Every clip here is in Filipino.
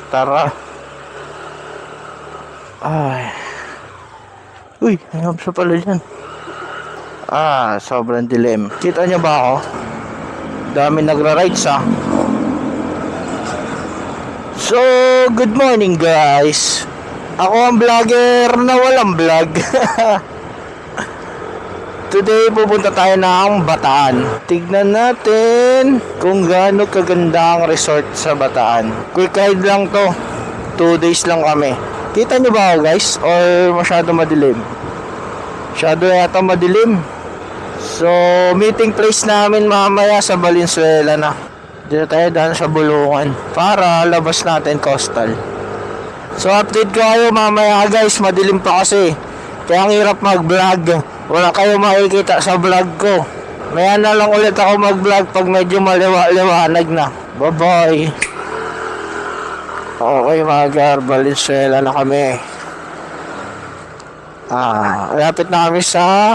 Tara. Ay. Uy, may hapsa pala dyan. Sobrang dilim. Kita nyo ba ako? Dami nagra-rides So, good morning guys. Ako ang vlogger na walang vlog. Today, pupunta tayo ng Bataan. Tignan natin kung gaano kaganda ang resort sa Bataan. Quick ride lang to. 2 days lang kami. Kita nyo ba ako guys? Or masyado madilim? Masyado yata madilim. So, meeting place namin mamaya sa Valenzuela na. Dito tayo daan sa Bulungan para labas natin coastal. So, update ko kayo mamaya guys. Madilim pa kasi. Kaya ang hirap mag-vlog. Wala kayo makikita sa vlog ko. Maya na lang ulit ako mag-vlog pag medyo maliwanag na. Bye-bye. Okay mga gar, Valenzuela na kami. Lapit na kami sa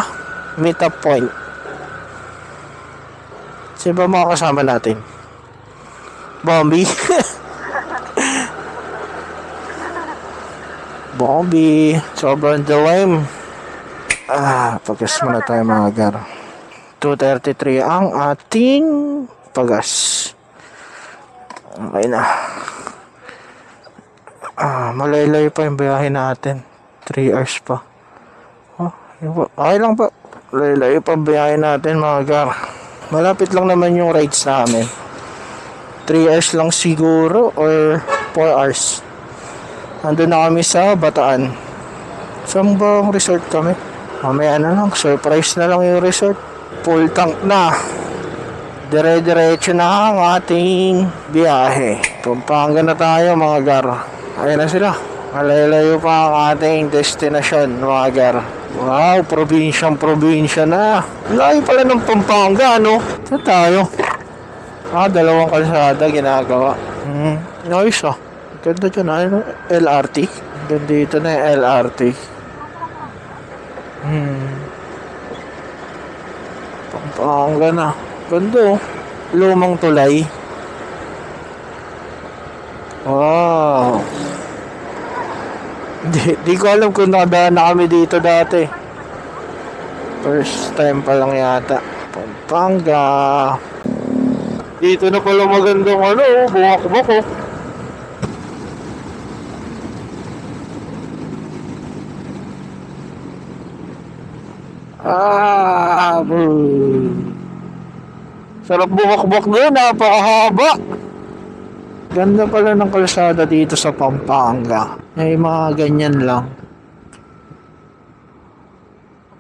meetup point. Sino ba mga kasama natin? Bombi. Bombi. Sobrang dilim. Pagas muna tayo mga gar. 2:33 ang ating pagas. Okay na. Malaylay pa yung biyahe natin. 3 hours pa. Okay lang pa. Malaylay pa yung biyahe natin mga gar. Malapit lang naman yung rides namin. 3 hours lang siguro or 4 hours. Nandun na kami sa Bataan. Saan ba ang resort kami? Mamaya na lang. Surprise na lang yung resort. Full tank na. Dire-diretso na ang ating biyahe. Pampanga na tayo mga gar. Ayan na sila. Malayo pa ang ating destination mga gar. Wow, probinsya na. Layo pala ng Pampanga, no? Saan tayo? 2 kalsada ginagawa. Nice Ganda dyan, LRT. Ganda dito na yung LRT. Pampanga na. Ganda lumang tulay. Wow. Di ko alam kung nakadaan na kami dito dati. First time pa lang yata. Pampanga. Dito na pala magandang buwak-buwak Sarap buwak-buwak doon, napakahaba. Ganda pala ng kalsada dito sa Pampanga. May mga ganyan lang.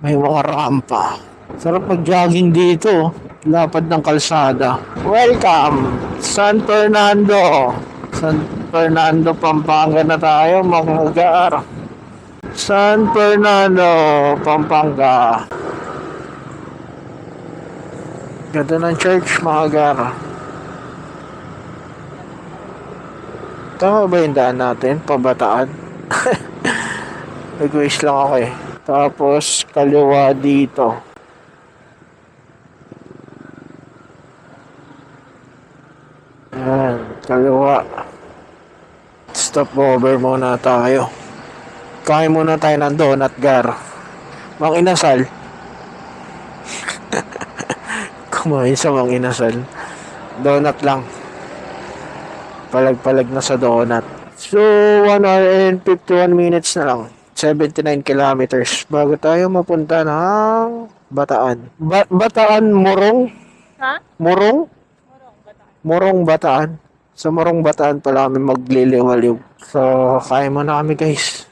May mga rampa. Sarap mag-jogging dito. Lapad ng kalsada. Welcome! San Fernando! San Fernando, Pampanga na tayo mga gar. San Fernando, Pampanga. Ganda ng church mga gar. Tama ba yung daan natin? Pabataan? Nag-wish lang ako Tapos kaliwa dito. Ayan, kaliwa. Stop over muna tayo. Kain muna tayo ng donut gar. Mang Inasal. Kumain sa Mang Inasal. Donut lang. Palag-palag na sa donut. So, 1 hour and 51 minutes na lang. 79 kilometers bago tayo mapunta ng Bataan. Bataan, Morong? Ha? Morong? Morong, Bataan. Sa Morong, Bataan pala kami magliliwaliw. So, kain muna kami guys.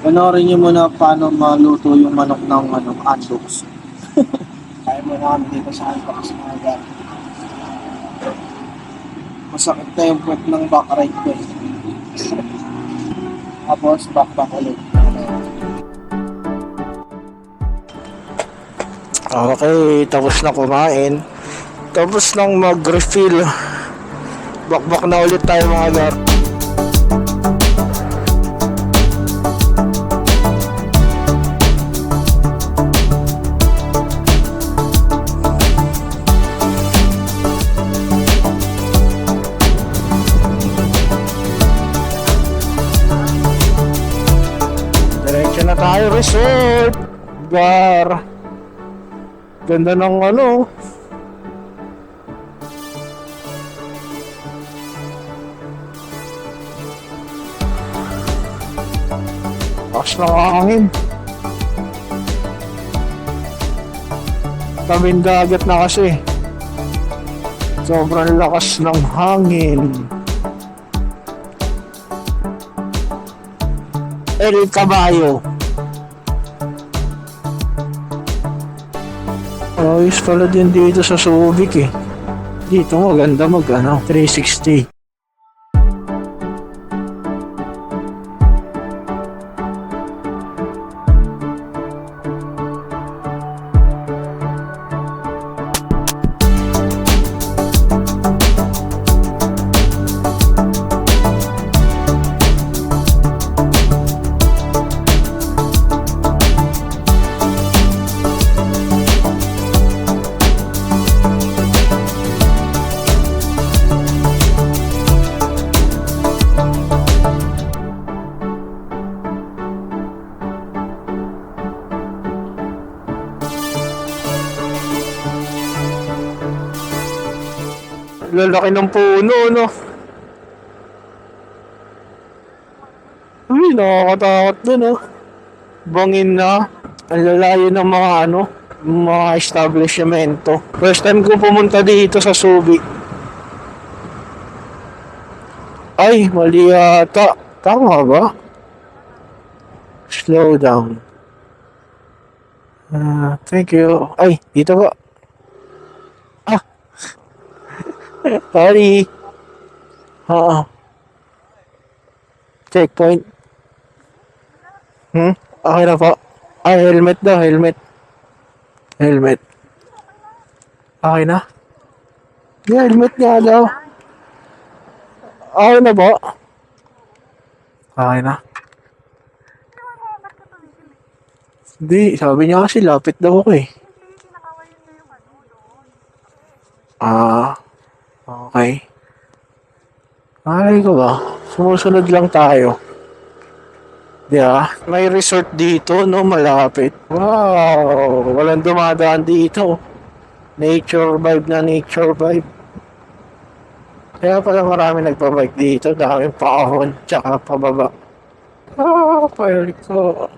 Panoorin nyo muna paano maluto yung manok ng hotdogs. Kain muna kami dito sa hotdogs mga gan. Masakit na yung puwet ng back right ko Tapos back ulit. Okay, tapos na kumain. Tapos nang mag-refill. Bakbak na ulit tayo mga gar. Resort. Gar. Ganda ng ano. Lakas ng hangin. Tabing dagat na kasi. Sobrang lakas ng hangin. El Caballo. Ayos pala din dito sa Subic eh. Dito maganda mag 360. Lalaki ng puno, no? Uy, nakakatakot din, oh. Bangin na. Ang lalayo ng mga mga establishmento. First time ko pumunta dito sa Subic. Ay, mali yata. Tama ba? Slow down. Thank you. Ay, dito ba? Sorry. Checkpoint. Okay na po. Ay, helmet daw, helmet. Helmet. Okay na? Helmet nga daw. Okay na po. Okay na. Hindi, sabi niya kasi lapit daw ako eh. Okay. Ay ko ba? Sumusunod lang tayo. Di ba? May resort dito, no? Malapit. Wow! Walang dumadaan dito. Nature vibe na nature vibe. Kaya pala marami nagpabike dito. Daming paahon, tsaka pababa. Pahil ko.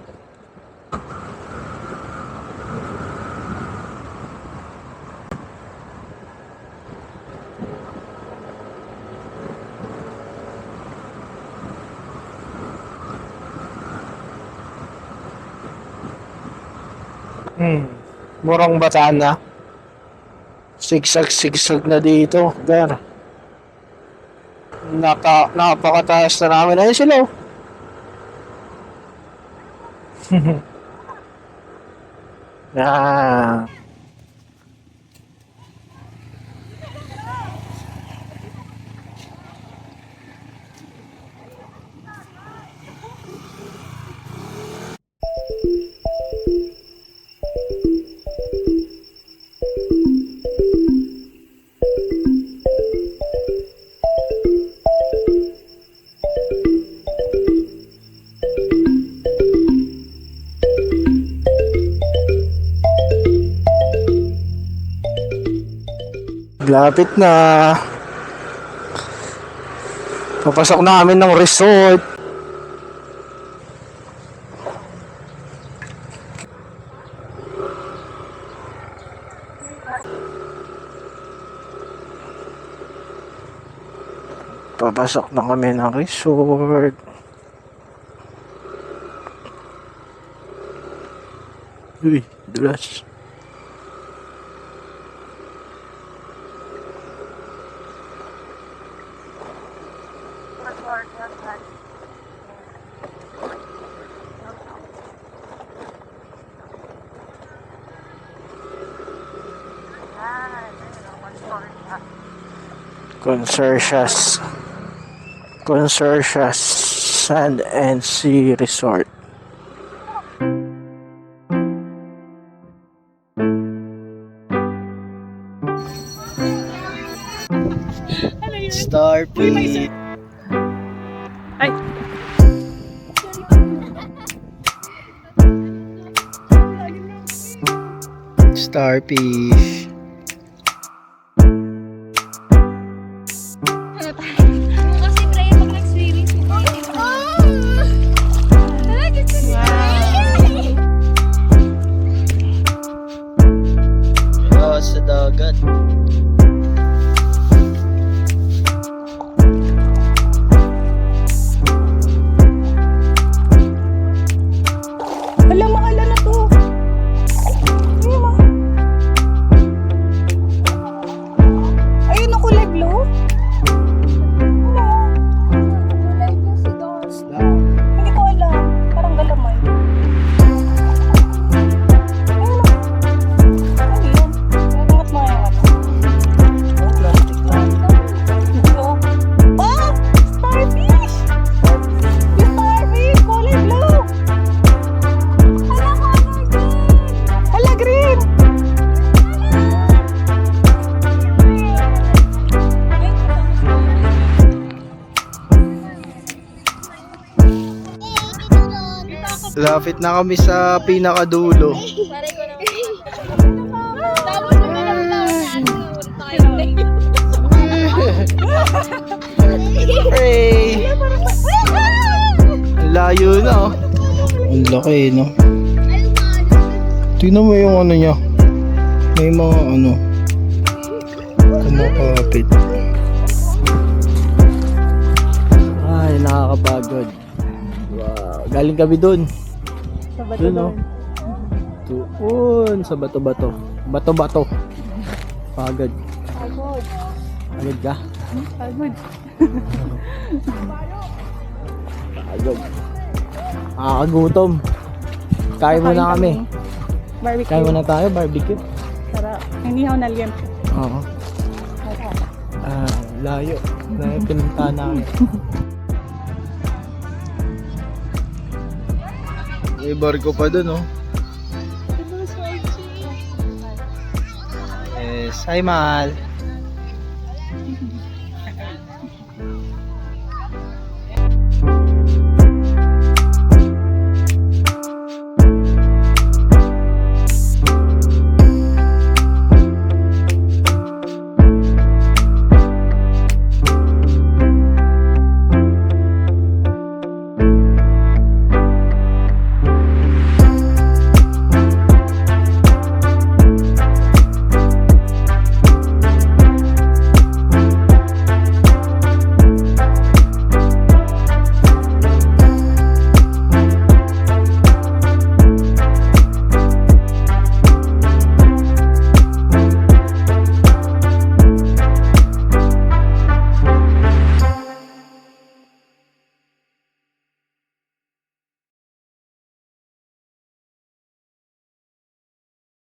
Murang bataan na. Sigsag na dito. There. Napakataas na namin. Ayun sila. Ah. Lapit na. Papasok na kami ng resort. Papasok na kami ng resort. Uy, dulas. Consortius Sand and Sea Resort. Starpit. Ay. Starfish. Kasi try pag nag-swimming. Sa dagat. Wala, mahala na to. Ayun mo. Ayun ang kulay blue. Ano? Kulay blue si Don. Hindi ko alam. Parang galamay. Ayun o. Ano yun? Natangat mo yung ano. Oh! Oh! Starfish! Yung starfish! Kulay blue! Hala, color green! Hala, green! Lapit na kami sa pinakadulo. Paray ko na. Tapos yung Hey! Ang layo na oh. Ang laki no. Tingnan mo yung ano niya. May mga ano. Kumakapit. Ay, nakakapagod. Wow. Galing kami dun. Sa Dun oh. Doon sa bato-bato. Bato-bato. Pagod. Pagod. Pagod ka? Pagod. Pagod. Nakakagutom. Kain mo na kami. Barbecue. Kain mo na tayo, barbecue. Sarap. Inihaw na liyan. Oo. Layo. Na pinunta namin. May barko pa dun, oh. Yes, hi, Mahal.